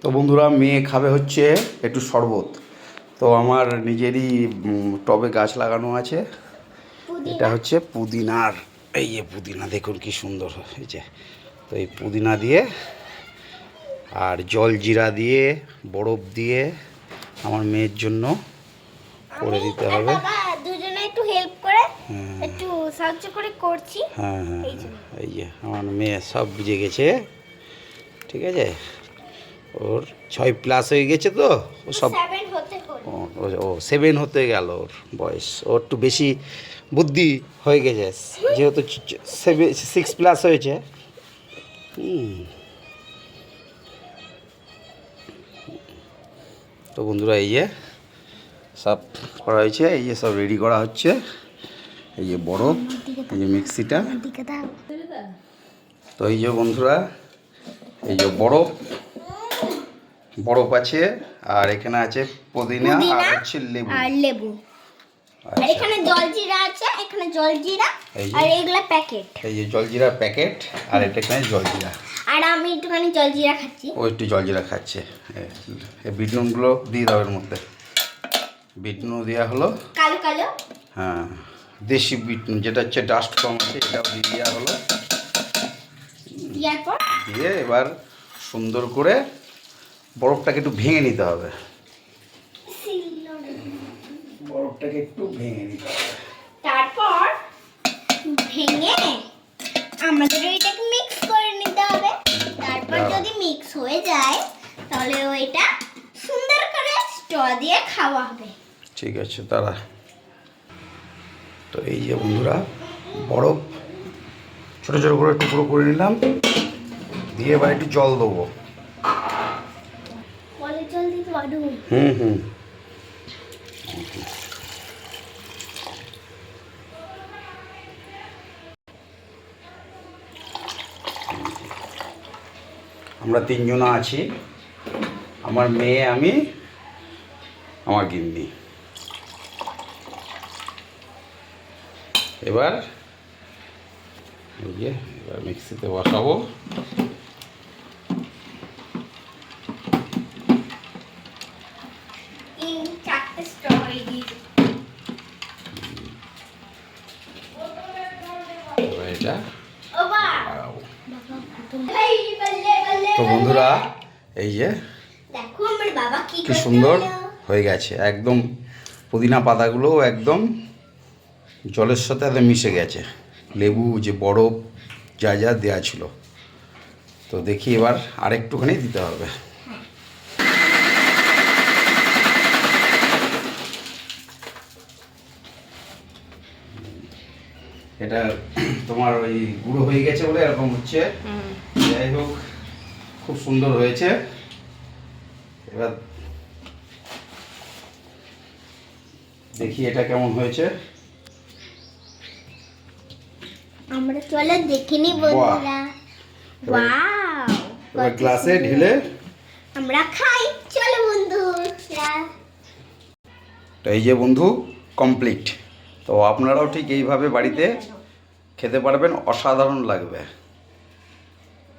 তো বন্ধুরা, মেয়ে খাবে হচ্ছে একটু শরবত। তো আমার নিজেরই টবে গাছ লাগানো আছে। এটা হচ্ছে পুদিনার, এই যে পুদিনা দেখুন কি সুন্দর হয়েছে। তো এই পুদিনা দিয়ে আর জলজিরা দিয়ে বরফ দিয়ে আমার মেয়ের জন্য করে দিতে হবে। দুজনে একটু হেল্প করে একটু সাহায্য করে করছি। হ্যাঁ হ্যাঁ, এই যে আমার মেয়ে সব বুঝে গেছে, ঠিক আছে। ওর 6+ হয়ে গেছে, তো ও সব ও 7 হতে গেল ওর বয়স। ওর একটু বেশি বুদ্ধি হয়ে গেছে, যেহেতু 6+ হয়েছে। তো বন্ধুরা, এই যে সব করা হয়েছে, এই যে সব রেডি করা হচ্ছে। এই যে বরফ, এই যে মিক্সিটা। তো এই যে বন্ধুরা, এই যে বরফ আছে, আর এখানে আছে পুদিনা আর হচ্ছে লেবু। আর এখানে জলজিরা আছে, এখানে জলজিরা আর এগুলা প্যাকেট। এই যে জলজিরা প্যাকেট, আর এটা এখানে জলজিরা। আর আমি একটুখানি জলজিরা খাচ্ছি। ও একটু জলজিরা খাচ্ছে। এই বিট নুনগুলো দিয়ে দাও এর মধ্যে। বিট নুন দেওয়া হলো, কালো কালো। হ্যাঁ, দেশি বিট নুন, যেটা হচ্ছে ডাস্ট কম আছে, এটাও দিয়ে দেওয়া হলো। দিয়ে এবার সুন্দর করে বরফটাকে একটু ভেঙে নিতে হবে। বরফটাকে একটু ভেঙে নিতে হবে। তারপর ভেঙে আমাদের এটাকে মিক্স করে নিতে হবে। তারপর যদি মিক্স হয়ে যায় তাহলে ওইটা সুন্দর করে স্ট্র দিয়ে খাওয়া হবে। ঠিক আছে তারা। তো এই যে বন্ধুরা, বরফ ছোটো ছোটো করে টুকরো করে নিলাম, দিয়ে এবার একটু জল দেবো। জল দিতে পারো? হুম। আমরা 3 জনা আছি, আমার মেয়ে, আমি, আমার গিন্নি। এবার এই যে এবার মিক্সিতে বসাবো। এটা তো বন্ধুরা, এই যে কি সুন্দর হয়ে গেছে, একদম পুদিনা পাতাগুলো একদম জলের সাথে একদম মিশে গেছে। লেবু যে বরফ যা যা দেওয়া ছিল। তো দেখি এবার আরেকটুখানি দিতে হবে। এটা তোমার ওই গুঁড়ো হয়ে গেছে বলে এরকম হচ্ছে। যাই হোক, খুব সুন্দর হয়েছে। এবার দেখি এটা কেমন হয়েছে। আমরা চলে দেখে নি বন্ধুরা। ওয়াও, এবার গ্লাসে ঢেলে আমরা খাই। চলো বন্ধুরা। তো এই যে বন্ধু, কমপ্লিট। তো আপনারাও ঠিক এইভাবে বাড়িতে খেতে পারবেন, অসাধারণ লাগবে।